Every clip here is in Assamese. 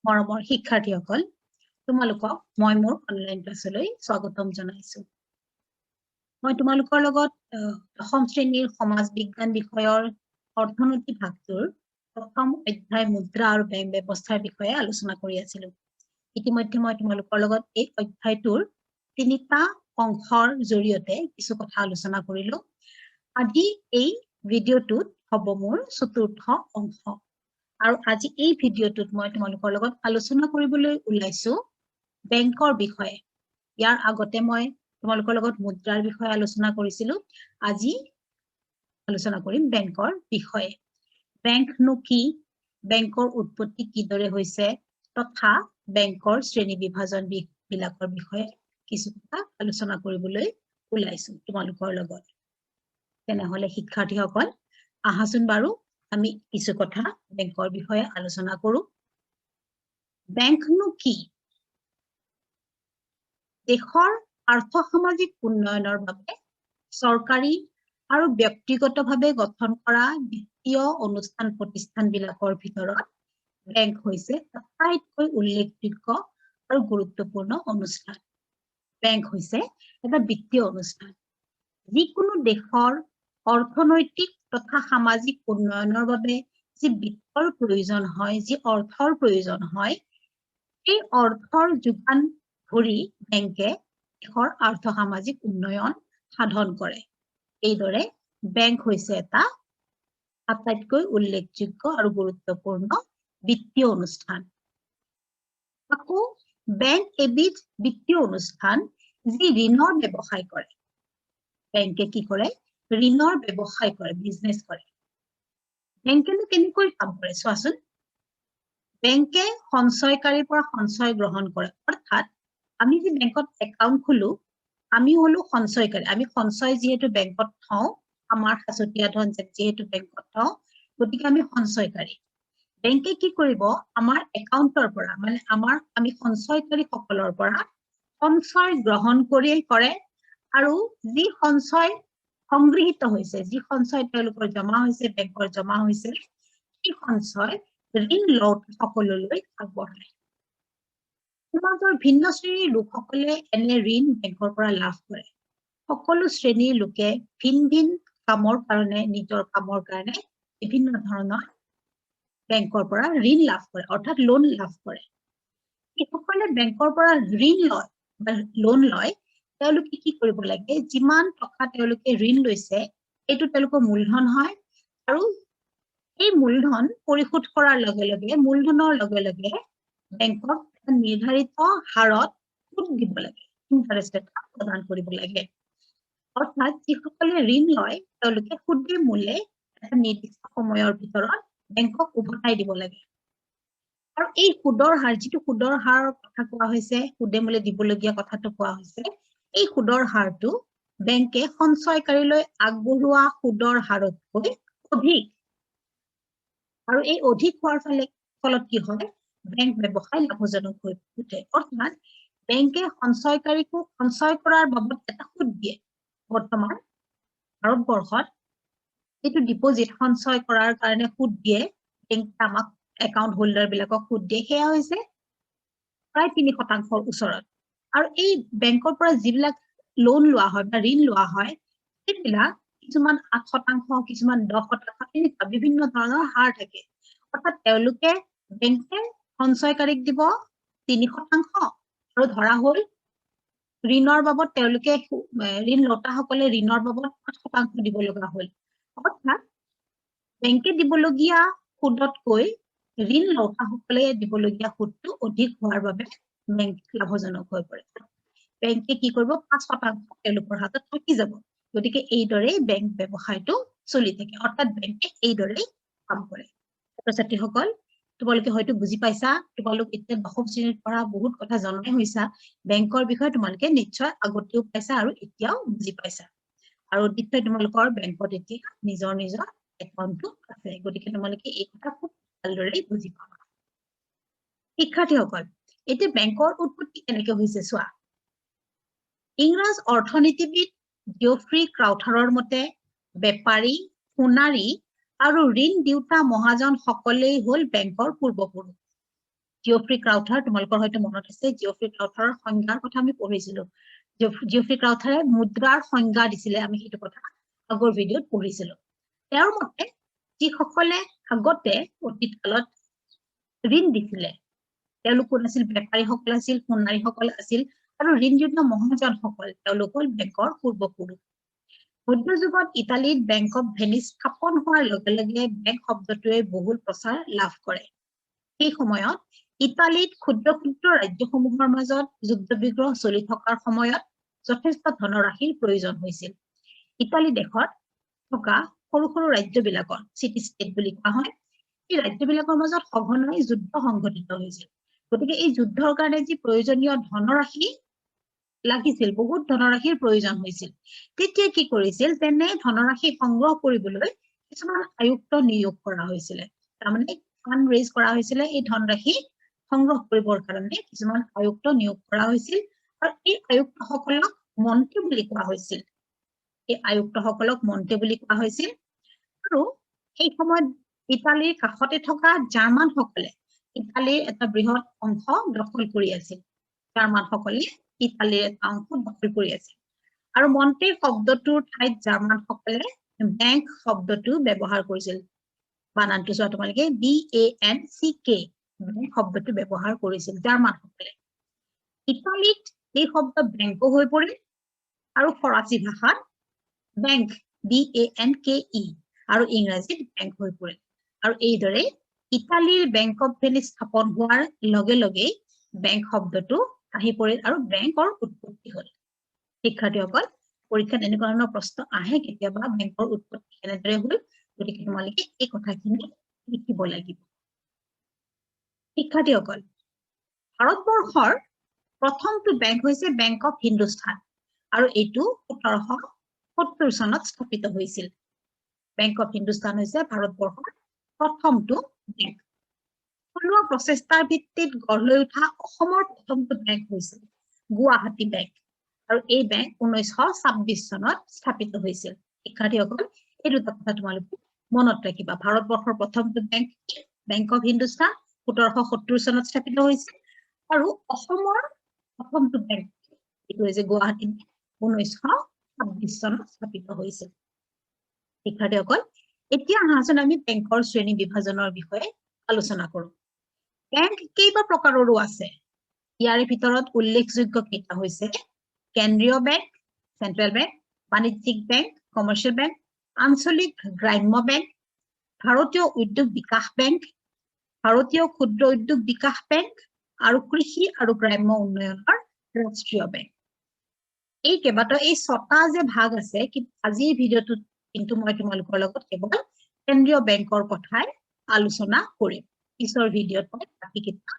মৰমৰ শিক্ষাৰ্থীসকল তোমালোকক মই মোৰ অনলাইন ক্লাছলৈ স্বাগতম জনাইছো মই তোমালোকৰ লগত দশম শ্ৰেণীৰ সমাজ বিজ্ঞান বিষয়ৰ অৰ্থনৈতিক ভাগটোৰ প্ৰথম অধ্যায় মুদ্ৰা আৰু বেংক ব্যৱস্থাৰ বিষয়ে আলোচনা কৰি আছিলো ইতিমধ্যে মই তোমালোকৰ লগত এই অধ্যায়টোৰ তিনিটা অংশৰ জৰিয়তে কিছু কথা আলোচনা কৰিলো আজি এই ভিডিঅ'টোত হ'ব মোৰ চতুৰ্থ অংশ আৰু আজি এই ভিডিঅ'টোত মই তোমালোকৰ লগত আলোচনা কৰিবলৈ ওলাইছো বেংকৰ বিষয়ে ইয়াৰ আগতে মই তোমালোকৰ লগত মুদ্ৰাৰ বিষয়ে আলোচনা কৰিছিলো আজি আলোচনা কৰিম বেংকৰ বিষয়ে বেংকনো কি বেংকৰ উৎপত্তি কিদৰে হৈছে তথা বেংকৰ শ্ৰেণী বিভাজন বিলাকৰ বিষয়ে কিছু কথা আলোচনা কৰিবলৈ ওলাইছো তোমালোকৰ লগত তেনেহলে শিক্ষাৰ্থীসকল আহাচোন বাৰু আমি কিছু কথা বেংকৰ বিষয়ে আলোচনা কৰো বেংকনো কি দেশৰ আৰ্থ-সামাজিক উন্নয়নৰ বাবে চৰকাৰী আৰু ব্যক্তিগতভাৱে গঠন কৰা বিত্তীয় অনুষ্ঠান প্ৰতিষ্ঠানবিলাকৰ ভিতৰত বেংক হৈছে আটাইতকৈ উল্লেখযোগ্য আৰু গুৰুত্বপূৰ্ণ অনুষ্ঠান বেংক হৈছে এটা বিত্তীয় অনুষ্ঠান যিকোনো দেশৰ অৰ্থনৈতিক তথা সামাজিক উন্নয়নৰ বাবে যি বিত্তৰ প্ৰয়োজন হয় যি অৰ্থৰ প্ৰয়োজন হয় এই অৰ্থৰ যোগান ধৰি বেংকে দেশৰ আৰ্থ-সামাজিক উন্নয়ন সাধন কৰে এইদৰে বেংক হৈছে এটা আটাইতকৈ উল্লেখযোগ্য আৰু গুৰুত্বপূৰ্ণ বিত্তীয় অনুষ্ঠান আকৌ বেংক এবিধ বিত্তীয় অনুষ্ঠান যি ঋণৰ ব্যৱসায় কৰে বেংকে কি কৰে ঋণৰ ব্যৱসায় কৰে বিজনেস কৰে বেংকেনো কেনেকৈ কাম কৰে চোৱাচোন বেংকে সঞ্চয়কাৰীৰ পৰা সঞ্চয় গ্ৰহণ কৰে অৰ্থাৎ আমি যে বেংকত একাউন্ট খুলো আমি হলো সঞ্চয়কাৰী আমি সঞ্চয় যেহেতু বেংকত থওঁ আমাৰ হাছতীয়া ধন যেহেতু বেংকত থওঁ গতিকে আমি সঞ্চয়কাৰী বেংকে কি কৰিব আমাৰ একাউন্টৰ পৰা মানে আমি সঞ্চয়কাৰী সকলৰ পৰা সঞ্চয় গ্ৰহণ কৰে আৰু যি সঞ্চয় সংগৃহীত হৈছে যি সঞ্চয় তেওঁলোকৰ জমা হৈছে বেংকৰ জমা হৈছে এই সঞ্চয় ঋণ লওঁতা সকললৈ আগবঢ়ায় সমাজৰ ভিন্ন শ্ৰেণীৰ লোকসকলে এনে ঋণ বেংকৰ পৰা লাভ কৰে সকলো শ্ৰেণীৰ লোকে ভিন কামৰ কাৰণে নিজৰ কামৰ কাৰণে বিভিন্ন ধৰণৰ বেংকৰ পৰা ঋণ লাভ কৰে অৰ্থাৎ লোন লাভ কৰে এইসকলে বেংকৰ পৰা ঋণ লয় বা লোন লয় তেওঁলোকে কি কৰিব লাগে যিমান টকা তেওঁলোকে ঋণ লৈছে এইটো তেওঁলোকৰ মূলধন হয় আৰু এই মূলধন পৰিশোধ কৰাৰ লগে লগে মূলধনৰ লগে লগে বেংকক নিৰ্ধাৰিত হাৰত সুদ দিব লাগে ইন্টাৰেষ্ট এটা প্ৰদান কৰিব লাগে অৰ্থাৎ যিসকলে ঋণ লয় তেওঁলোকে সুদে মূলে এটা নিৰ্দিষ্ট সময়ৰ ভিতৰত বেংকক উভতাই দিব লাগে আৰু এই সুদৰ হাৰ যিটো সুদৰ হাৰৰ কথা কোৱা হৈছে সুদে মূলে দিবলগীয়া কথাটো কোৱা হৈছে এই সুদৰ হাৰটো বেংকে সঞ্চয়কাৰীলৈ আগবঢ়োৱা সুদৰ হাৰতকৈ অধিক আৰু এই অধিক হোৱাৰ ফলত কি হয় বেংক ব্যৱসায় লাভজনক হৈ উঠে অৰ্থাৎ বেংকে সঞ্চয়কাৰীকো সঞ্চয় কৰাৰ বাবদ এটা সুদ দিয়ে বৰ্তমান ভাৰতবৰ্ষত এইটো ডিপজিট সঞ্চয় কৰাৰ কাৰণে সুদ দিয়ে বেংকে আমাক একাউন্ট হোল্ডাৰ বিলাকক সুদ দিয়ে সেয়া হৈছে প্ৰায় 3% ওচৰত আৰু এই বেংকৰ পৰা যিবিলাক লোন লোৱা হয় বা ঋণ লোৱা হয় সেইবিলাক কিছুমান 8% কিছুমান 10% এনেকুৱা বিভিন্ন ধৰণৰ হাৰ থাকে অৰ্থাৎ তেওঁলোকে বেংকে সঞ্চয়কাৰীক দিব 3% আৰু ধৰা হ'ল ঋণৰ বাবদ তেওঁলোকে ঋণ লতা সকলে ঋণৰ বাবদ 8% দিব লগা হ'ল অৰ্থাৎ বেংকে দিবলগীয়া সুদতকৈ ঋণ লতা সকলে দিবলগীয়া সুদটো অধিক হোৱাৰ বাবে বেংক লাভজনক হৈ পৰে বেংকে কি কৰিব 5% তেওঁলোকৰ হাতত থাকি যাব গতিকে এইদৰে বেংক ব্যৱসায়টো চলি থাকে অৰ্থাৎ বেংকে এইদৰে কাম কৰে ছাত্ৰছাত্ৰীসকল তোমালোকে হয়তো বুজি পাইছা তোমালোক এতিয়া দশম শ্ৰেণীৰ পৰা বহুত কথা জনাই হৈছা বেংকৰ বিষয়ে তোমালোকে নিশ্চয় আগতেও পাইছা আৰু এতিয়াও বুজি পাইছা আৰু নিশ্চয় তোমালোকৰ বেংকত এতিয়া নিজৰ একাউন্টটো আছে গতিকে তোমালোকে এই কথা খুব ভালদৰে বুজি পাবা শিক্ষাৰ্থীসকল এতিয়া বেংকৰ উৎপত্তি কেনেকৈ হৈছে চোৱা ইংৰাজ অৰ্থনীতিবিদ জিঅফ্ৰি ক্ৰাউথাৰৰ মতে বেপাৰী সোণাৰী আৰু ঋণ দিওতা মহাজন সকলেই হল বেংকৰ পূৰ্বপুৰুষ জিঅফ্ৰি ক্ৰাউথাৰ তোমালোকৰ হয়তো মনত আছে জিঅফ্ৰি ক্ৰাউথাৰৰ সংজ্ঞাৰ কথা আমি পঢ়িছিলো জিঅফ্ৰি ক্ৰাউথাৰে মুদ্ৰাৰ সংজ্ঞা দিছিলে আমি সেইটো কথা আগৰ ভিডিঅ'ত পঢ়িছিলো তেওঁৰ মতে যিসকলে আগতে অতীত কালত ঋণ দিছিলে তেওঁলোক কোন আছিল বেপাৰীসকল আছিল সোণাৰীসকল আছিল আৰু ঋণযোগ্য মহাজনসকল তেওঁলোক হ'ল বেংকৰ পূৰ্বপুৰুষ মধ্যযুগত ইটালীত বেংক অফ ভেনিছ স্থাপন হোৱাৰ লগে লগে বেংক শব্দটোৱে বহুল প্ৰচাৰ লাভ কৰে সেই সময়ত ইটালীত ক্ষুদ্ৰ ক্ষুদ্ৰ ৰাজ্যসমূহৰ মাজত যুদ্ধ বিগ্ৰহ চলি থকাৰ সময়ত যথেষ্ট ধনৰাশিৰ প্ৰয়োজন হৈছিল ইটালী দেশত থকা সৰু সৰু ৰাজ্যবিলাকৰ চিটি ষ্টেট বুলি কোৱা হয় এই ৰাজ্যবিলাকৰ মাজত সঘনাই যুদ্ধ সংঘটিত হৈছিল গতিকে এই যুদ্ধৰ কাৰণে যি প্ৰয়োজনীয় ধনৰাশি লাগিছিল বহুত ধনৰাশিৰ প্ৰয়োজন হৈছিল তেতিয়া কি কৰিছিল তেনে ধনৰাশি সংগ্ৰহ কৰিবলৈ কিছুমান আয়ুক্ত নিয়োগ কৰা হৈছিল তাৰমানে ফান্ড ৰেজ কৰা হৈছিল এই ধনৰাশি সংগ্ৰহ কৰিবৰ কাৰণে কিছুমান আয়ুক্ত নিয়োগ কৰা হৈছিল আৰু এই আয়ুক্তসকলক মন্ত্ৰী বুলি কোৱা হৈছিল এই আয়ুক্তসকলক মন্ত্ৰী বুলি কোৱা হৈছিল আৰু এই সময়ত ইটালীৰ কাষতে থকা জাৰ্মানসকলে ইটালীৰ এটা বৃহৎ অংশ দখল কৰি আছিল জাৰ্মানসকলে ইটালীৰ এটা অংশ দখল কৰি আছিল আৰু মন্ত্ৰী শব্দটোৰ ঠাইত জাৰ্মানসকলে বেংক শব্দটো ব্যৱহাৰ কৰিছিল বানানটো চোৱা তোমালোকে BANCK বেংক শব্দটো ব্যৱহাৰ কৰিছিল জাৰ্মানসকলে ইটালীত এই শব্দ বেংক হৈ পৰিল আৰু ফৰাচী ভাষাত বেংক BANKE আৰু ইংৰাজীত বেংক হৈ পৰিল আৰু এইদৰে ইটালীৰ বেংক অফ ভেনিছ স্থাপন হোৱাৰ লগে লগে বেংক শব্দটো আহি পৰিল আৰু বেংকৰ উৎপত্তি হ'ল শিক্ষাৰ্থীসকল পৰীক্ষাত এনেকুৱা ধৰণৰ প্ৰশ্ন আহে কেতিয়াবা বেংকৰ উৎপত্তি কেনেদৰে হ'ল গতিকে তোমালোকে এই কথাখিনি লিখিব লাগিব শিক্ষাৰ্থীসকল ভাৰতবৰ্ষৰ প্ৰথমটো বেংক হৈছে বেংক অফ হিন্দুস্তান আৰু এইটো 1770 চনত স্থাপিত হৈছিল বেংক অফ হিন্দুস্তান হৈছে ভাৰতবৰ্ষৰ প্ৰথমটো বেংক থলুৱা প্ৰচেষ্টাৰ ভিত্তিত গঢ় লৈ উঠা অসমৰ প্ৰথমটো বেংক হৈছিল গুৱাহাটী বেংক আৰু এই বেংক 1926 চনত স্থাপিত হৈছিল শিক্ষাৰ্থীসকল এই দুটা কথা তোমালোকে মনত ৰাখিবা ভাৰতবৰ্ষৰ প্ৰথমটো বেংক বেংক অফ হিন্দুস্তান 1770 চনত স্থাপিত হৈছিল আৰু অসমৰ প্ৰথমটো বেংক এইটো হৈছে গুৱাহাটী 1926 চনত স্থাপিত হৈছিল শিক্ষাৰ্থীসকল এতিয়া আহাচোন আমি বেংকৰ শ্ৰেণী বিভাজনৰ বিষয়ে আলোচনা কৰোঁ বেংক কেইবা প্ৰকাৰৰো আছে ইয়াৰে ভিতৰত উল্লেখযোগ্য কেইটা হৈছে কেন্দ্ৰীয় বেংক চেন্ট্ৰেল বেংক বাণিজ্যিক বেংক কমাৰ্চিয়েল বেংক আঞ্চলিক গ্ৰাম্য বেংক ভাৰতীয় উদ্যোগ বিকাশ বেংক ভাৰতীয় ক্ষুদ্ৰ উদ্যোগ বিকাশ বেংক আৰু কৃষি আৰু গ্ৰাম্য উন্নয়নৰ ৰাষ্ট্ৰীয় বেংক এই কেইবাটাও এই ছটা যে ভাগ আছে কিন্তু আজিৰ ভিডিঅ'টোত কিন্তু মই তোমালোকৰ লগত কেৱল কেন্দ্ৰীয় বেংকৰ কথাই আলোচনা কৰিম পিছৰ ভিডিঅ'ত মই বাকি কেইটা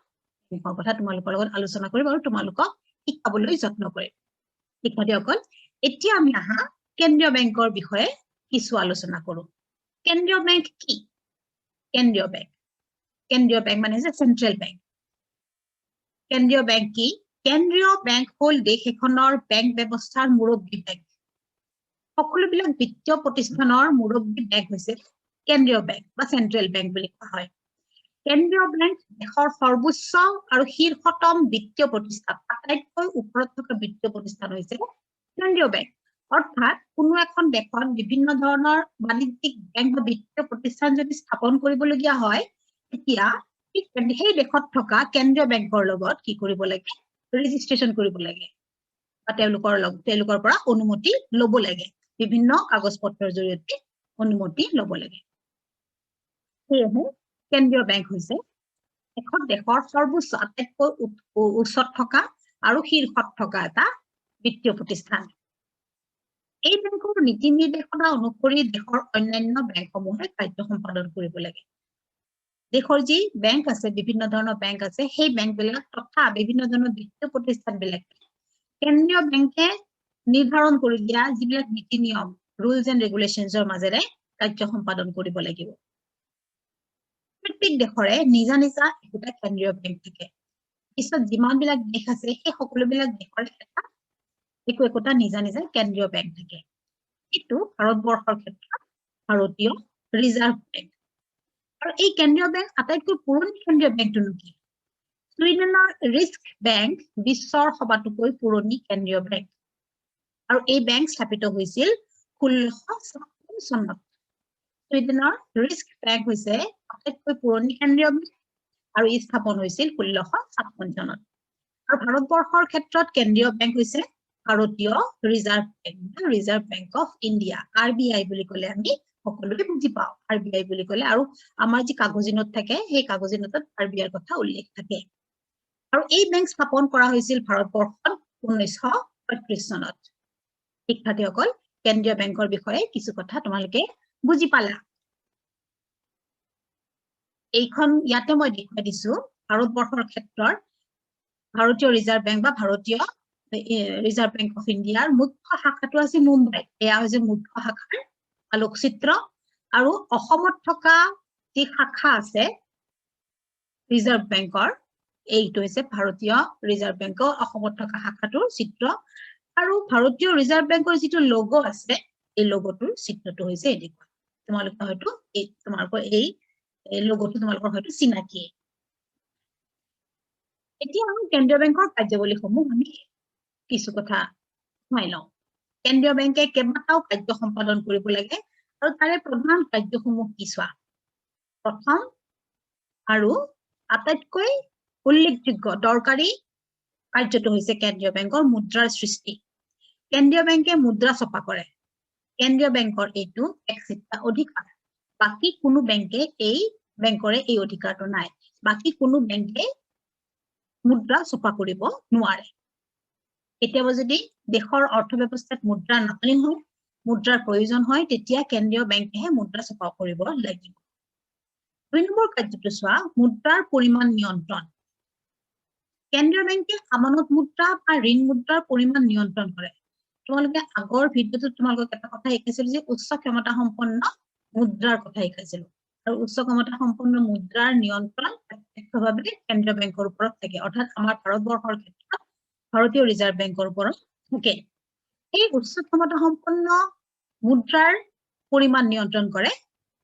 বেংকৰ কথা তোমালোকৰ লগত আলোচনা কৰিম আৰু তোমালোকক শিকাবলৈ যত্ন কৰিম শিক্ষাৰ্থীসকল এতিয়া আমি আহা কেন্দ্ৰীয় বেংকৰ বিষয়ে কিছু আলোচনা কৰোঁ কেন্দ্ৰীয় বেংক কি কেন্দ্ৰীয় বেংক মানে হৈছে চেন্ট্ৰেল বেংক কেন্দ্ৰীয় বেংক কি কেন্দ্ৰীয় বেংক হ'ল দেশ এখনৰ বেংক ব্যৱস্থাৰ মুৰব্বী বেংক সকলোবিলাক বিত্তীয় প্ৰতিষ্ঠানৰ মুৰব্বী বেংক হৈছে কেন্দ্ৰীয় বেংক বা চেন্ট্ৰেল বেংক বুলি কোৱা হয় কেন্দ্ৰীয় বেংক দেশৰ সৰ্বোচ্চ আৰু শীৰ্ষতম বিত্তীয় প্ৰতিষ্ঠান আটাইতকৈ ওপৰত থকা বিত্তীয় প্ৰতিষ্ঠান হৈছে কেন্দ্ৰীয় বেংক অৰ্থাৎ কোনো এখন দেশত বিভিন্ন ধৰণৰ বাণিজ্যিক বেংক বা বিত্তীয় প্ৰতিষ্ঠান যদি স্থাপন কৰিবলগীয়া হয় তেতিয়া সেই দেশত থকা কেন্দ্ৰীয় বেংকৰ লগত কি কৰিব লাগে ৰেজিষ্ট্ৰেচন কৰিব লাগে বা তেওঁলোকৰ পৰা অনুমতি ল'ব লাগে বিভিন্ন কাগজ পত্ৰৰ জৰিয়তে অনুমতি ল'ব লাগে সেয়েহে কেন্দ্ৰীয় বেংক হৈছে এখন দেশৰ সৰ্বোচ্চ আটাইতকৈ উচ্চত থকা আৰু শীৰ্ষত থকা এটা বিত্তীয় প্ৰতিষ্ঠান এই বেংকৰ নীতি নিৰ্দেশনা অনুসৰি দেশৰ অন্যান্য বেংকসমূহে কাৰ্য সম্পাদন কৰিব লাগে দেশৰ যি বেংক আছে বিভিন্ন ধৰণৰ বেংক আছে সেই বেংকবিলাক তথা বিভিন্ন ধৰণৰ বিত্তীয় প্ৰতিষ্ঠানবিলাক কেন্দ্ৰীয় বেংকে নিৰ্ধাৰণ কৰি দিয়া যিবিলাক নীতি নিয়ম ৰুলছ এণ্ড ৰেগুলেশ্যনছৰ মাজেৰে কাৰ্য সম্পাদন কৰিব লাগিব প্ৰত্যেক দেশৰে নিজা নিজা একোটা কেন্দ্ৰীয় বেংক থাকে পিছত যিমানবিলাক দেশ আছে সেই সকলোবিলাক দেশৰে একোটা নিজা নিজা কেন্দ্ৰীয় বেংক থাকে কিন্তু ভাৰতবৰ্ষৰ ক্ষেত্ৰত ভাৰতীয় ৰিজাৰ্ভ বেংক আৰু এই কেন্দ্ৰীয় বেংক আটাইতকৈ পুৰণি কেন্দ্ৰীয় বেংকটো কি সুইডেনৰ ৰিস্ক বেংক বিশ্বৰ সবাতোকৈ পুৰণি কেন্দ্ৰীয় বেংক আৰু এই বেংক স্থাপিত হৈছিল 1656 চনত সুইডেনৰ ৰিস্ক বেংক হৈছে আটাইতকৈ পুৰণি কেন্দ্ৰীয় বেংক আৰু ই স্থাপন হৈছিল 1656 চনত আৰু ভাৰতবৰ্ষৰ ক্ষেত্ৰত কেন্দ্ৰীয় বেংক হৈছে ভাৰতীয় reserve bank reserve bank of India RBI বুলি ক'লে আমি সকলোৱে বুজি পাওঁ RBI বুলি ক'লে আৰু আমাৰ যি কাগজী নোট থাকে সেই কাগজী নোটত RBI ৰ কথা উল্লেখ থাকে আৰু এই বেংক স্থাপন কৰা হৈছিল ভাৰতবৰ্ষত 1935 চনত শিক্ষাৰ্থীসকল কেন্দ্ৰীয় বেংকৰ বিষয়ে কিছু কথা তোমালোকে বুজি পালা এইখন ইয়াতে মই দেখুৱাই দিছো ভাৰতবৰ্ষৰ ক্ষেত্ৰত ভাৰতীয় ৰিজাৰ্ভ বেংক বা ভাৰতীয় ৰিজাৰ্ভ বেংক অফ ইণ্ডিয়াৰ মুখ্য শাখাটো আছে মুম্বাই এয়া হৈছে মুখ্য শাখাৰ আলোকচিত্ৰ আৰু অসমত থকা যি শাখা আছে ৰিজাৰ্ভ বেংকৰ এইটো হৈছে ভাৰতীয় ৰিজাৰ্ভ বেংকৰ অসমত থকা শাখাটোৰ চিত্ৰ আৰু ভাৰতীয় ৰিজাৰ্ভ বেংকৰ যিটো লোগো আছে এই লোগোটোৰ চিত্ৰটো হৈছে এনেকুৱা তোমালোকে হয়তো এই তোমালোকৰ এই লোগোটো তোমালোকৰ হয়তো চিনাকি এতিয়া আমি কেন্দ্ৰীয় বেংকৰ কাৰ্যাৱলীসমূহ আমি কিছু কথা শুনাই লওঁ কেন্দ্ৰীয় বেংকে কেইবাটাও কাৰ্য সম্পাদন কৰিব লাগে আৰু তাৰে প্ৰধান কাৰ্যসমূহ কি চোৱা প্ৰথম আৰু আটাইতকৈ উল্লেখযোগ্য দৰকাৰী কাৰ্যটো হৈছে কেন্দ্ৰীয় বেংকৰ মুদ্ৰাৰ সৃষ্টি কেন্দ্ৰীয় বেংকে মুদ্ৰা ছপা কৰে কেন্দ্ৰীয় বেংকৰ এইটো একচিট্টা অধিকাৰ বাকি কোনো বেংকে এই বেংকৰে এই অধিকাৰটো নাই বাকি কোনো বেংকে মুদ্ৰা ছপা কৰিব নোৱাৰে কেতিয়াবা যদি দেশৰ অৰ্থব্যৱস্থাত মুদ্ৰা নাটনি হয় মুদ্ৰাৰ প্ৰয়োজন হয় তেতিয়া কেন্দ্ৰীয় বেংকেহে মুদ্ৰা ছপা কৰিব লাগিব দুই নম্বৰ কাৰ্যটো চোৱা মুদ্ৰাৰ পৰিমাণ নিয়ন্ত্ৰণ কেন্দ্ৰীয় বেংকে আমানত মুদ্ৰা বা ঋণ মুদ্ৰাৰ পৰিমাণ নিয়ন্ত্ৰণ কৰে তোমালোকে আগৰ ভিডিঅ'টোত তোমালোকক এটা কথা শিকাইছিল যে উচ্চ ক্ষমতা সম্পন্ন মুদ্ৰাৰ কথা শিকাইছিল আৰু উচ্চ ক্ষমতা সম্পন্ন মুদ্ৰাৰ নিয়ন্ত্ৰণ প্ৰত্যক্ষভাৱে কেন্দ্ৰীয় বেংকৰ ওপৰত থাকে অৰ্থাৎ আমাৰ ভাৰতবৰ্ষৰ ক্ষেত্ৰত ভাৰতীয় ৰিজাৰ্ভ বেংকৰ ওপৰত থাকে এই উচ্চ ক্ষমতা সম্পন্ন মুদ্ৰাৰ পৰিমাণ নিয়ন্ত্ৰণ কৰে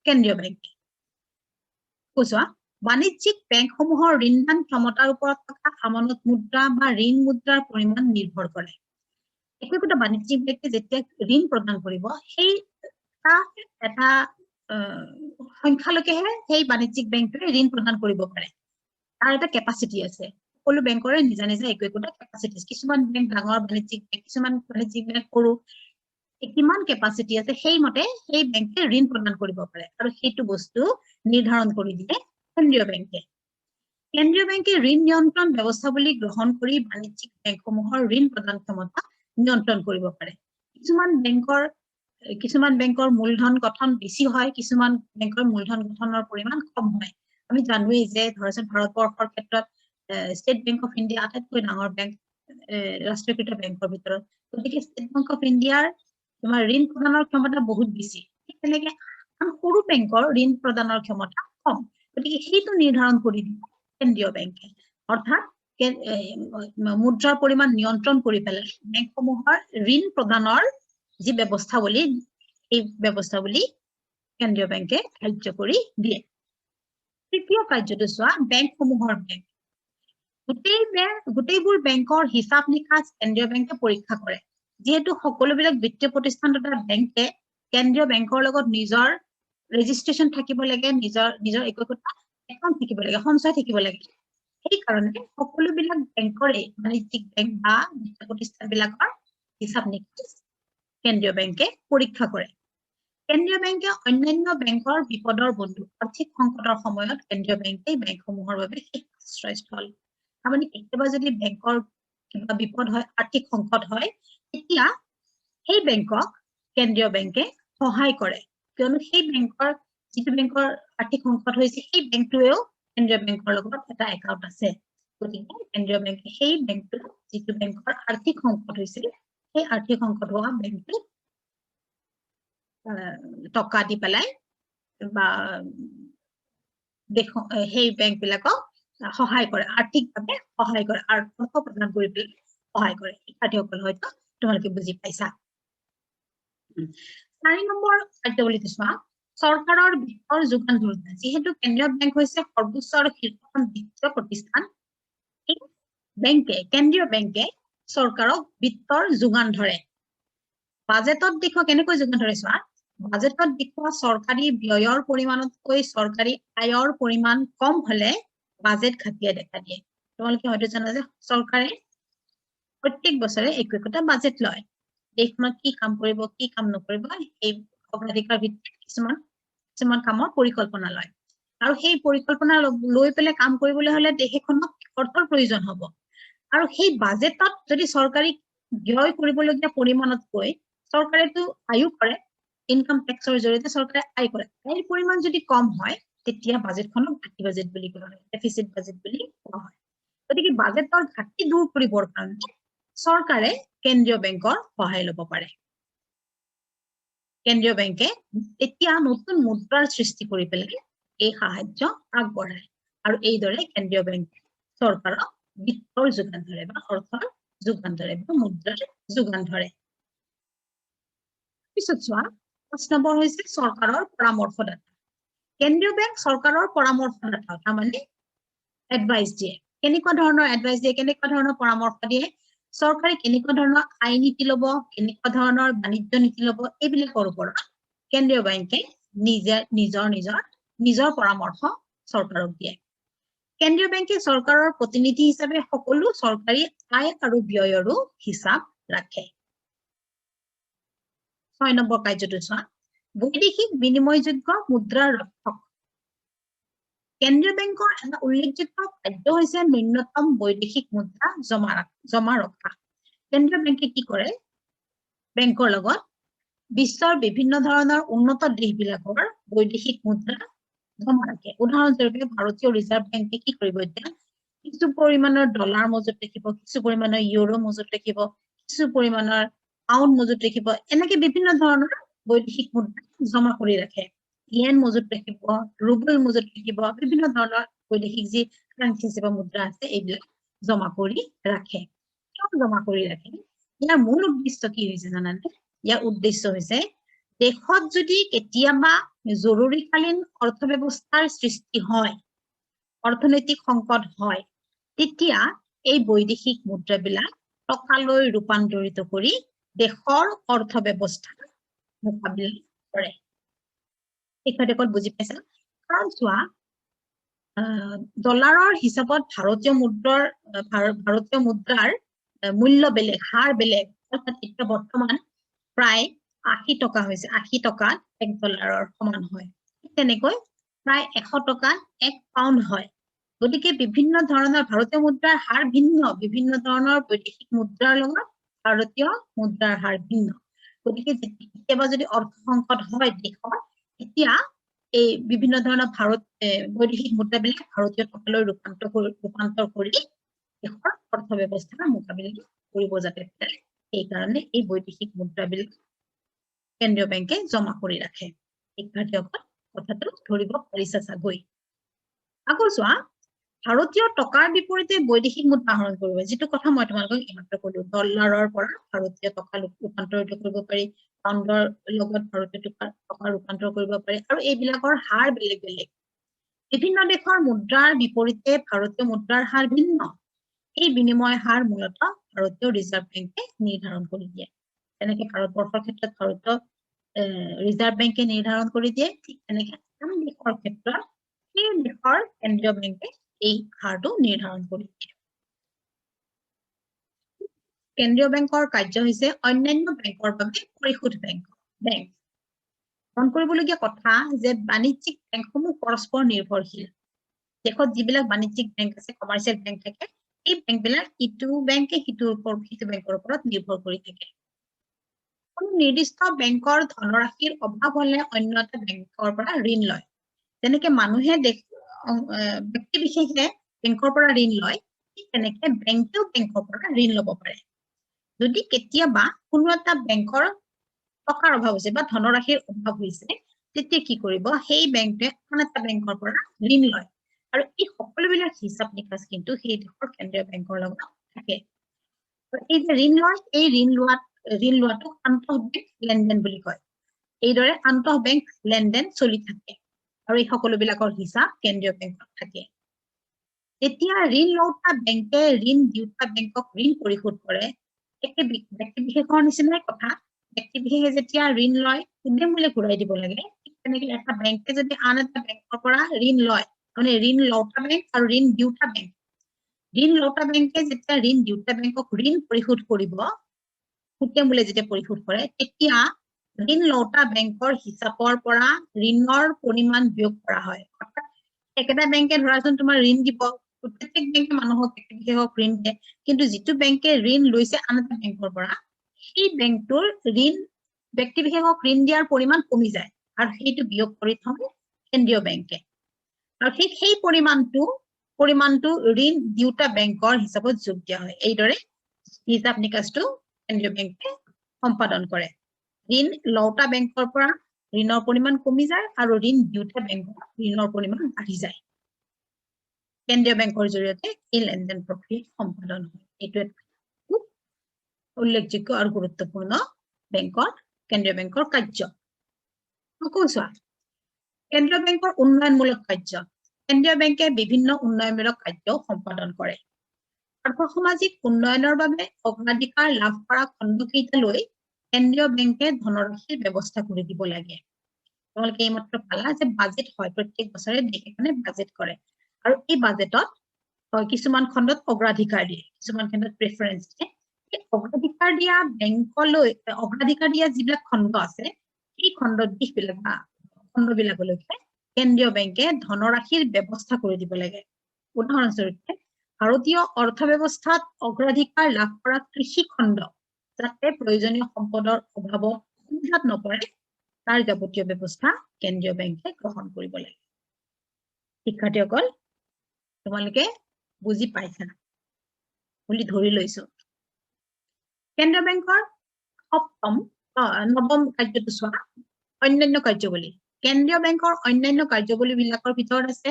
কেন্দ্ৰীয় বেংকে কোৱা বাণিজ্যিক বেংকসমূহৰ ঋণদান ক্ষমতাৰ ওপৰত থকা আমানত মুদ্ৰা বা ঋণ মুদ্ৰাৰ পৰিমাণ নিৰ্ভৰ কৰে একোটা বাণিজ্যিক বেংকে যেতিয়া ঋণ প্ৰদান কৰিব সেই এটা সংখ্যালৈকেহে সেই বাণিজ্যিক বেংকটোৱে ঋণ প্ৰদান কৰিব পাৰে তাৰ এটা কেপাচিটি আছে সকলো বেংকৰে নিজা নিজা একোটা কেপাচিটি কিছুমান বেংক ডাঙৰ বাণিজ্যিক বেংক কিছুমান বাণিজ্যিক বেংক সৰু কিমান কেপাচিটি আছে সেই মতে সেই বেংকে ঋণ প্ৰদান কৰিব পাৰে আৰু সেইটো বস্তু নিৰ্ধাৰণ কৰি দিয়ে কেন্দ্ৰীয় বেংকে ঋণ নিয়ন্ত্ৰণ ব্যৱস্থাৱলী গ্ৰহণ কৰি বাণিজ্যিক বেংকসমূহৰ ঋণ প্ৰদান ক্ষমতা নিয়ন্ত্ৰণ কৰিব পাৰে কিছুমান বেংকৰ মূলধন গঠন বেছি হয় কিছুমান বেংকৰ মূলধন গঠনৰ পৰিমাণ কম হয় আমি জানোৱেই যে ধৰাচোন ভাৰতবৰ্ষৰ ক্ষেত্ৰত ষ্টেট বেংক অফ ইণ্ডিয়া আটাইতকৈ ডাঙৰ বেংক ৰাষ্ট্ৰীয়কৃত বেংকৰ ভিতৰত গতিকে ষ্টেট বেংক অফ ইণ্ডিয়াৰ তোমাৰ ঋণ প্ৰদানৰ ক্ষমতা বহুত বেছি ঠিক তেনেকে সৰু বেংকৰ ঋণ প্ৰদানৰ ক্ষমতা কম গতিকে সেইটো নিৰ্ধাৰণ কৰি দিব কেন্দ্ৰীয় বেংকে অৰ্থাৎ মুদ্ৰাৰ পৰিমাণ নিয়ন্ত্ৰণ কৰি পেলাই বেংকসমূহৰ ঋণ প্ৰদানৰ যি ব্যৱস্থাৱলী এই ব্যৱস্থাৱলী কেন্দ্ৰীয় বেংকে কাৰ্যকৰী দিয়ে তৃতীয় কাৰ্যটো চোৱা বেংকসমূহৰ বেংক গোটেইবোৰ বেংকৰ হিচাপ নিকাচ কেন্দ্ৰীয় বেংকে পৰীক্ষা কৰে যেহেতু সকলোবিলাক বিত্তীয় প্ৰতিষ্ঠান তথা বেংকে কেন্দ্ৰীয় বেংকৰ লগত নিজৰ ৰেজিষ্ট্ৰেচন থাকিব লাগে নিজৰ একোটা একাউণ্ট থাকিব লাগে সঞ্চয় থাকিব লাগে সেইকাৰণে সকলোবিলাক বেংকৰে বাণিজ্যিক বেংক বা বিত্তীয় প্ৰতিষ্ঠানবিলাকৰ হিচাপ নিকাচ কেন্দ্ৰীয় বেংকে পৰীক্ষা কৰে কেন্দ্ৰীয় বেংকে অন্যান্য বেংকৰ বিপদৰ বন্ধু আৰ্থিক সংকটৰ সময়ত কেন্দ্ৰীয় বেংকে বেংকসমূহৰ বাবে আশ্ৰয়স্থল তাৰমানে কেতিয়াবা যদি বেংকৰ কিবা বিপদ হয় আৰ্থিক সংকট হয় তেতিয়া সেই বেংকক কেন্দ্ৰীয় বেংকে সহায় কৰে কিয়নো সেই বেংকৰ যিটো বেংকৰ আৰ্থিক সংকট হৈছে সেই বেংকটোৱেও কেন্দ্ৰীয় বেংকৰ লগত এটা একাউণ্ট আছে গতিকে কেন্দ্ৰীয় বেংকে সেই বেংকটো যিটো বেংকৰ আৰ্থিক সংকট হৈছিল সেই আৰ্থিক সংকট হোৱা বেংকটো টকা দি পেলাই বা সেই বেংকবিলাকক সহায় কৰে আৰ্থিকভাৱে সহায় কৰে আৰু অৰ্থ প্ৰদান কৰি পেলাই সহায় কৰে শিক্ষাৰ্থীসকল হয়তো তোমালোকে বুজি পাইছা 4 নম্বৰ কাৰ্যাৱলীটো চোৱা চৰকাৰৰ বিত্তৰ যোগান ধৰোঁতা যেহেতু কেন্দ্ৰীয় বেংক হৈছে সৰ্বোচ্চ আৰু শীৰ্ষস্থান বিত্তীয় প্ৰতিষ্ঠান কেন্দ্ৰীয় বেংকে চৰকাৰক বিত্তৰ যোগান ধৰে বাজেটত দেখুৱা কেনেকৈ যোগান ধৰে চোৱা বাজেটত দেখুৱা চৰকাৰী ব্যয়ৰ পৰিমাণতকৈ চৰকাৰী আয়ৰ পৰিমাণ কম হলে বাজেট ঘাটিয়ে দেখা দিয়ে তোমালোকে হয়তো জানা যে চৰকাৰে প্ৰত্যেক বছৰে একোটা বাজেট লয় দেশখনত কি কাম কৰিব কি কাম নকৰিব এই অগ্ৰাধিকাৰ ভিত্তিত কিছুমান কামৰ পৰিকল্পনা লয় আৰু সেই পৰিকল্পনা লৈ পেলাই কাম কৰিবলৈ হলে দেশখনক অৰ্থৰ প্ৰয়োজন হ'ব আৰু সেই বাজেটত যদি চৰকাৰী ব্যয় কৰিবলগীয়া পৰিমাণতকৈ চৰকাৰেতো আয়ো কৰে ইনকাম টেক্সৰ জৰিয়তে চৰকাৰে আয় কৰে এই পৰিমাণ যদি কম হয় তেতিয়া বাজেটখনক ঘাটি বাজেট বুলি কোৱা হয় ডেফিচিট বাজেট বুলি কোৱা হয় গতিকে বাজেটৰ ঘাটি দূৰ কৰিবৰ কাৰণে চৰকাৰে কেন্দ্ৰীয় বেংকৰ সহায় ল'ব পাৰে কেন্দ্ৰীয় বেংকে এতিয়া নতুন মুদ্ৰাৰ সৃষ্টি কৰি পেলাই এই সাহায্য আগবঢ়ায় আৰু এইদৰে কেন্দ্ৰীয় বেংকে চৰকাৰক বিত্তৰ যোগান ধৰে বা অৰ্থৰ যোগান ধৰে বা মুদ্ৰাৰ যোগান ধৰে পিছত চোৱা ৫ নম্বৰ হৈছে চৰকাৰৰ পৰামৰ্শদাতা কেন্দ্ৰীয় বেংক চৰকাৰৰ পৰামৰ্শদাতা তাৰমানে এডভাইচ দিয়ে কেনেকুৱা ধৰণৰ এডভাইচ দিয়ে কেনেকুৱা ধৰণৰ পৰামৰ্শ দিয়ে চৰকাৰে কেনেকুৱা ধৰণৰ আইন নীতি ল'ব কেনেকুৱা ধৰণৰ বাণিজ্য নীতি ল'ব এইবিলাকৰ ওপৰত কেন্দ্ৰীয় বেংকে নিজৰ পৰামৰ্শ চৰকাৰক দিয়ে কেন্দ্ৰীয় বেংকে চৰকাৰৰ প্ৰতিনিধি হিচাপে সকলো চৰকাৰী আয় আৰু ব্যয়ৰো হিচাপ ৰাখে ৬ নম্বৰ কাৰ্যটো চোৱা বৈদেশিক বিনিময়যোগ্য মুদ্ৰাৰ ৰক্ষক কেন্দ্ৰীয় বেংকৰ এটা উল্লেখযোগ্য কাৰ্য হৈছে ন্যূনতম বৈদেশিক মুদ্ৰা জমা ৰখা কেন্দ্ৰীয় বেংকে কি কৰে বেংকৰ লগত বিশ্বৰ বিভিন্ন ধৰণৰ উন্নত দেশবিলাকৰ বৈদেশিক মুদ্ৰা জমা ৰাখে উদাহৰণস্বৰূপে ভাৰতীয় ৰিজাৰ্ভ বেংকে কি কৰিব এতিয়া কিছু পৰিমাণৰ ডলাৰ মজুত ৰাখিব কিছু পৰিমাণৰ ইউৰো মজুত ৰাখিব কিছু পৰিমাণৰ পাউণ্ড মজুত ৰাখিব এনেকে বিভিন্ন ধৰণৰ বৈদেশিক মুদ্ৰা জমা কৰি ৰাখে ইয়েন মজুত ৰাখিব ৰুবল মজুত ৰাখিব বিভিন্ন ধৰণৰ বৈদেশিক যি কাৰেন্সি হিচাপে মুদ্ৰা আছে এইবিলাক জমা কৰি ৰাখে জমা কৰি ৰাখে ইয়াৰ মূল উদ্দেশ্য কি হৈছে জানানে ইয়াৰ উদ্দেশ্য হৈছে দেশত যদি কেতিয়াবা জৰুৰীকালীন অৰ্থব্যৱস্থাৰ সৃষ্টি হয় অৰ্থনৈতিক সংকট হয় তেতিয়া এই বৈদেশিক মুদ্ৰাবিলাক টকালৈ ৰূপান্তৰিত কৰি দেশৰ অৰ্থব্যৱস্থা মোকাবিলা কৰে এইখন বুজি পাইছা কাৰণ চোৱা ডলাৰৰ হিচাপত ভাৰতীয় মুদ্ৰাৰ মূল্য বেলেগ হাৰ বেলেগ অৰ্থাৎ এতিয়া বৰ্তমান প্ৰায় ৮০ টকা হৈছে ৮০ টকাত $1 সমান হয় তেনেকৈ প্ৰায় 100 টকাত 1 পাউণ্ড হয় গতিকে বিভিন্ন ধৰণৰ ভাৰতীয় মুদ্ৰাৰ হাৰ ভিন্ন বিভিন্ন ধৰণৰ বৈদেশিক মুদ্ৰাৰ লগত ভাৰতীয় মুদ্ৰাৰ হাৰ ভিন্ন গতিকে কেতিয়াবা যদি অৰ্থ সংকট হয় দেশৰ এতিয়া এই বিভিন্ন ধৰণৰ বৈদেশিক মুদ্ৰাবিলাক ভাৰতীয় টকালৈ ৰূপান্তৰ কৰি দেশৰ অৰ্থব্যৱস্থাৰ মোকাবিলা কৰিব যাতে এইকাৰণে এই বৈদেশিক মুদ্ৰাবিলাক কেন্দ্ৰীয় বেংকে জমা কৰি ৰাখে শিক্ষাৰ্থীসকল কথাটো ধৰিব পাৰিছা চাগৈ আকৌ চোৱা ভাৰতীয় টকাৰ বিপৰীতে বৈদেশিক মুদ্ৰা আহৰণ কৰিব যিটো কথা মই তোমালোকক এইমাত্ৰ ক'লো ডলাৰৰ পৰা ভাৰতীয় টকা ৰূপান্তৰিত কৰিব পাৰি পাউণ্ডৰ লগত ভাৰতীয় টকা ৰূপান্তৰ কৰিব পাৰি আৰু এইবিলাকৰ হাৰ বেলেগ বেলেগ বিভিন্ন দেশৰ মুদ্ৰাৰ বিপৰীতে ভাৰতীয় মুদ্ৰাৰ হাৰ ভিন্ন এই বিনিময় হাৰ মূলতঃ ভাৰতীয় ৰিজাৰ্ভ বেংকে নিৰ্ধাৰণ কৰি দিয়ে তেনেকে ভাৰতবৰ্ষৰ ক্ষেত্ৰত ভাৰতীয় ৰিজাৰ্ভ বেংকে নিৰ্ধাৰণ কৰি দিয়ে ঠিক তেনেকে আন দেশৰ ক্ষেত্ৰত সেই দেশৰ কেন্দ্ৰীয় বেংকে এই হাৰটো নিৰ্ধাৰণ কৰি দিয়ে কেন্দ্ৰীয় বেংকৰ কাৰ্য হৈছে অন্যান্য বেংকৰ বাবে পৰিশোধ বেংক মন কৰিবলগীয়া কথা যে বাণিজ্যিক বেংকসমূহ পৰস্পৰ নিৰ্ভৰশীল দেশত যিবিলাক বাণিজ্যিক বেংক আছে কমাৰ্চিয়েল বেংক থাকে এই বেংকবিলাক ইটো বেংকে সিটো বেংকৰ ওপৰত নিৰ্ভৰ কৰি থাকে কোনো নিৰ্দিষ্ট বেংকৰ ধনৰাশিৰ অভাৱ হলে অন্য এটা বেংকৰ পৰা ঋণ লয় যেনেকে মানুহে ব্যক্তি বিশেষে বেংকৰ পৰা ঋণ লয় তেনেকে বেংকেও বেংকৰ পৰা ঋণ ল'ব পাৰে যদি কেতিয়াবা কোনো এটা বেংকৰ টকাৰ অভাৱ হৈছে বা ধনৰাশিৰ অভাৱ হৈছে তেতিয়া কি কৰিব সেই বেংকে আন এটা বেংকৰ পৰা ঋণ লয় আৰু এই সকলোবিলাক হিচাপ নিকাচ কিন্তু সেই দেশৰ কেন্দ্ৰীয় বেংকৰ লগত থাকে এই যে ঋণ লয় এই ঋণ লোৱাটো আন্তঃবেংক লেনদেন বুলি কয় এইদৰে আন্তঃবেংক লেনদেন চলি থাকে আৰু এই সকলোবিলাকৰ হিচাপ কেন্দ্ৰীয় বেংকত থাকে এতিয়া ঋণ লওঁতা বেংকে ঋণ দিওঁতা বেংকক ঋণ পৰিশোধ কৰে একে ব্যক্তি বিশেষৰ নিচিনাই কথা ব্যক্তি বিশেষে যেতিয়া ঋণ লয় কোনে মূলে ঘূৰাই দিব লাগে তেনেকৈ এটা বেংকে যদি আন এটা বেংকৰ পৰা ঋণ লয় মানে ঋণ লওঁতা বেংক আৰু ঋণ দিওঁতা বেংক ঋণ লওঁতা বেংকে যেতিয়া ঋণ দিওঁতা বেংকক ঋণ পৰিশোধ কৰিব কোনে মূলে যেতিয়া পৰিশোধ কৰে তেতিয়া ঋণ লওঁতা বেংকৰ হিচাপৰ পৰা ঋণৰ পৰিমাণ বিয়োগ কৰা হয় অৰ্থাৎ একেটা বেংকে ধৰাচোন তোমাৰ ঋণ দিব প্ৰত্যেক বেংকে মানুহক ব্যক্তি বিশেষক ঋণ দিয়ে কিন্তু যিটো বেংকে ঋণ লৈছে আন এটা বেংকৰ পৰা সেই বেংকটোৰ ঋণ ব্যক্তি বিশেষক ঋণ দিয়াৰ পৰিমাণ কমি যায় আৰু সেইটো বিয়োগ কৰি থয় কেন্দ্ৰীয় বেংকে আৰু সেই পৰিমাণটো ঋণ দিওঁতা বেংকৰ হিচাপত যোগ দিয়া হয় এইদৰে হিচাপ নিকাচটো কেন্দ্ৰীয় বেংকে সম্পাদন কৰে ঋণ লওঁতা বেংকৰ পৰা ঋণৰ পৰিমাণ কমি যায় আৰু ঋণ দিওঁতা বেংকৰ ঋণৰ পৰিমাণ বাঢ়ি যায় কেন্দ্ৰীয় বেংকৰ জৰিয়তে এই লেনদেন প্ৰক্ৰিয়া সম্পাদন হয় এইটো খুব উল্লেখযোগ্য আৰু গুৰুত্বপূৰ্ণ কেন্দ্ৰীয় বেংকৰ কাৰ্য আকৌ চোৱা কেন্দ্ৰীয় বেংকৰ উন্নয়নমূলক কাৰ্য কেন্দ্ৰীয় বেংকে বিভিন্ন উন্নয়নমূলক কাৰ্য সম্পাদন কৰে আৰ্থ-সামাজিক উন্নয়নৰ বাবে অগ্ৰাধিকাৰ লাভ কৰা খণ্ডকেইটালৈ কেন্দ্ৰীয় বেংকে ধনৰাশিৰ ব্যৱস্থা কৰি দিব লাগে তোমালোকে এইমাত্ৰ পালা যে বাজেট হয় প্ৰত্যেক বছৰে দেশ এখনে বাজেট কৰে আৰু এই বাজেটত কিছুমান খণ্ডত অগ্ৰাধিকাৰ দিয়ে কিছুমান খণ্ডত প্ৰেফাৰেন্স দিয়ে এই অগ্ৰাধিকাৰ দিয়া বেংকলৈ অগ্ৰাধিকাৰ দিয়া যিবিলাক খণ্ড আছে এই খণ্ডবিলাকলৈকে কেন্দ্ৰীয় বেংকে ধনৰাশিৰ ব্যৱস্থা কৰি দিব লাগে উদাহৰণস্বৰূপে ভাৰতীয় অৰ্থব্যৱস্থাত অগ্ৰাধিকাৰ লাভ কৰা কৃষি খণ্ড যাতে প্ৰয়োজনীয় সম্পদৰ অভাৱত অসুবিধাত নপৰে তাৰ যাৱতীয় ব্যৱস্থা কেন্দ্ৰীয় বেংকে গ্ৰহণ কৰিব লাগে শিক্ষাৰ্থীসকল তোমালোকে বুজি পাইছা বুলি ধৰি লৈছো কেন্দ্ৰীয় বেংকৰ নৱম কাৰ্যটো চোৱা অন্যান্য কাৰ্যাৱলী কেন্দ্ৰীয় বেংকৰ অন্যান্য কাৰ্যাৱলীবিলাকৰ ভিতৰত আছে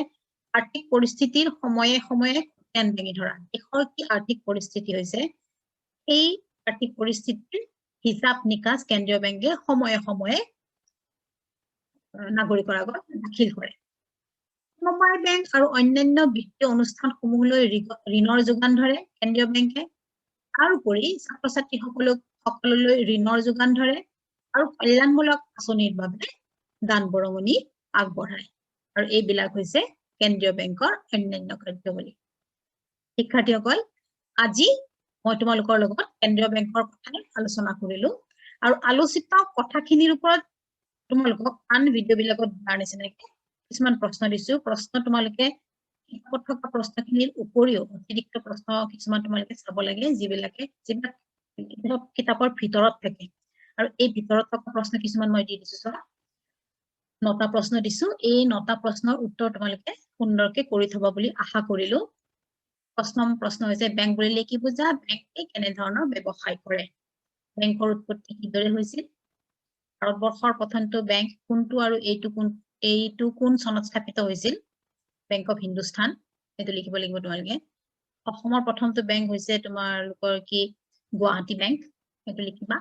আৰ্থিক পৰিস্থিতিৰ সময়ে সময়ে ধ্যান দাঙি ধৰা দেশৰ কি আৰ্থিক পৰিস্থিতি হৈছে এই আৰ্থিক পৰিস্থিতিৰ হিচাপ নিকাচ কেন্দ্ৰীয় বেংকে সময়ে সময়ে নাগৰিকৰ আগত দাখিল কৰে সমবায় বেংক আৰু অন্যান্য বিত্তীয় অনুষ্ঠানসমূহলৈ ঋণৰ যোগান ধৰে কেন্দ্ৰীয় বেংকে তাৰোপৰি ছাত্ৰ ছাত্ৰীসকললৈ ঋণৰ যোগান ধৰে আৰু কল্যাণমূলক আঁচনিৰ বাবে দান বৰঙণি আগবঢ়ায় আৰু এইবিলাক হৈছে কেন্দ্ৰীয় বেংকৰ অন্যান্য কাৰ্যাৱলী শিক্ষাৰ্থীসকল আজি মই তোমালোকৰ লগত কেন্দ্ৰীয় বেংকৰ কথা আলোচনা কৰিলো আৰু আলোচিত কথাখিনিৰ ওপৰত তোমালোকক আন ভিডিঅ'বিলাকত দিয়াৰ নিচিনাকৈ কিছুমান প্ৰশ্ন দিছো প্ৰশ্ন তোমালোকে কিতাপত থকা প্ৰশ্নখিনিৰ উপৰিও অতিৰিক্ত প্ৰশ্ন কিছুমান তোমালোকে চাব লাগে যিবিলাক কিতাপৰ ভিতৰত থাকে আৰু এই ভিতৰত থকা প্ৰশ্ন কিছুমান মই দি দিছো চোৱা 9টা প্ৰশ্ন দিছো এই 9টা প্ৰশ্নৰ উত্তৰ তোমালোকে সুন্দৰকৈ কৰি থবা বুলি আশা কৰিলো প্ৰথম প্ৰশ্ন হৈছে বেংক বুলিলে কি বুজা বেংকে কেনে ধৰণৰ ব্যৱসায় কৰে বেংকৰ উৎপত্তি কিদৰে হৈছিল ভাৰতবৰ্ষৰ প্ৰথমটো বেংক কোনটো আৰু এইটো কোন চনত স্থাপিত হৈছিল বেংক অফ হিন্দুস্তান এটো লিখিব লাগিব তোমালোকে অসমৰ প্ৰথমটো বেংক হৈছে তোমালোকৰ কি গুৱাহাটী বেংক এটো লিখিবা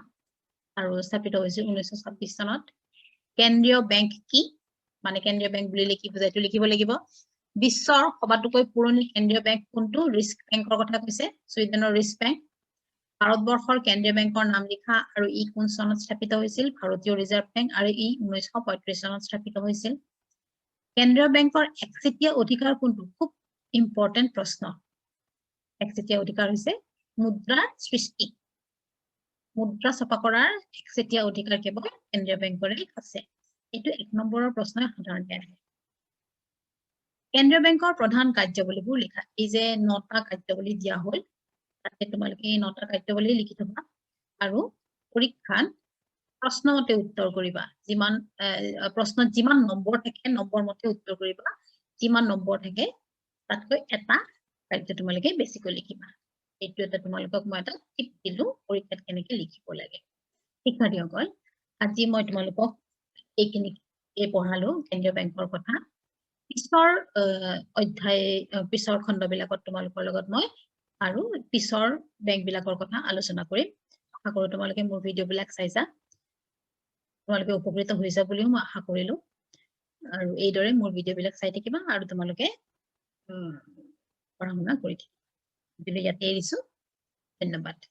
আৰু স্থাপিত হৈছিল 1926 চনত কেন্দ্ৰীয় বেংক কি মানে কেন্দ্ৰীয় বেংক বুলিলে কি বুজায় এটো লিখিব লাগিব বিশ্বৰ সবাতোকৈ পুৰণি কেন্দ্ৰীয় বেংক কোনটো ৰিস্ক বেংকৰ কথা কৈছে ছুইডেনৰ ৰিস্ক বেংক ভাৰতবৰ্ষৰ কেন্দ্ৰীয় বেংকৰ নাম লিখা আৰু ই কোন চনত স্থাপিত হৈছিল ভাৰতীয় ৰিজাৰ্ভ বেংক আৰু ই 1935 চনত স্থাপিত হৈছিল কেন্দ্ৰীয় বেংকৰ একচেটিয়া অধিকাৰ কোনটো খুব ইম্পৰ্টেন্ট প্ৰশ্ন একচেটিয়া অধিকাৰ হৈছে মুদ্ৰাৰ সৃষ্টি মুদ্ৰা ছপা কৰাৰ একচেটিয়া অধিকাৰ কেৱল কেন্দ্ৰীয় বেংকৰে আছে এইটো 1 নম্বৰৰ প্ৰশ্নই সাধাৰণতে আহে কেন্দ্ৰীয় বেংকৰ প্ৰধান কাৰ্যাৱলীবোৰ লিখা এই যে 9টা কাৰ্যাৱলী দিয়া হ'ল তাতে তোমালোকে এই 9টা কাৰ্যাৱলী লিখি থবা আৰু পৰীক্ষাত প্ৰশ্নমতে উত্তৰ কৰিবা যিমান প্ৰশ্নত যিমান নম্বৰ থাকে নম্বৰ মতে উত্তৰ কৰিবা যিমান নম্বৰ থাকে তাতকৈ এটা কাৰ্য তোমালোকে বেছিকৈ লিখিবা এইটো এটা তোমালোকক মই এটা টিপ দিলো পৰীক্ষাত কেনেকৈ লিখিব লাগে শিক্ষাৰ্থীসকল আজি মই তোমালোকক এইখিনি পঢ়ালো কেন্দ্ৰীয় বেংকৰ কথা পিছৰ অধ্যায় পিছৰ খণ্ডবিলাকত তোমালোকৰ লগত মই আৰু পিছৰ বেংকবিলাকৰ কথা আলোচনা কৰিম আশা কৰো তোমালোকে মোৰ ভিডিঅ'বিলাক চাইছা তোমালোকে উপকৃত হৈছা বুলিও মই আশা কৰিলো আৰু এইদৰে মোৰ ভিডিঅ'বিলাক চাই থাকিবা আৰু তোমালোকে পঢ়া শুনা কৰি থাকিম। ইয়াতে এৰিছো, ধন্যবাদ।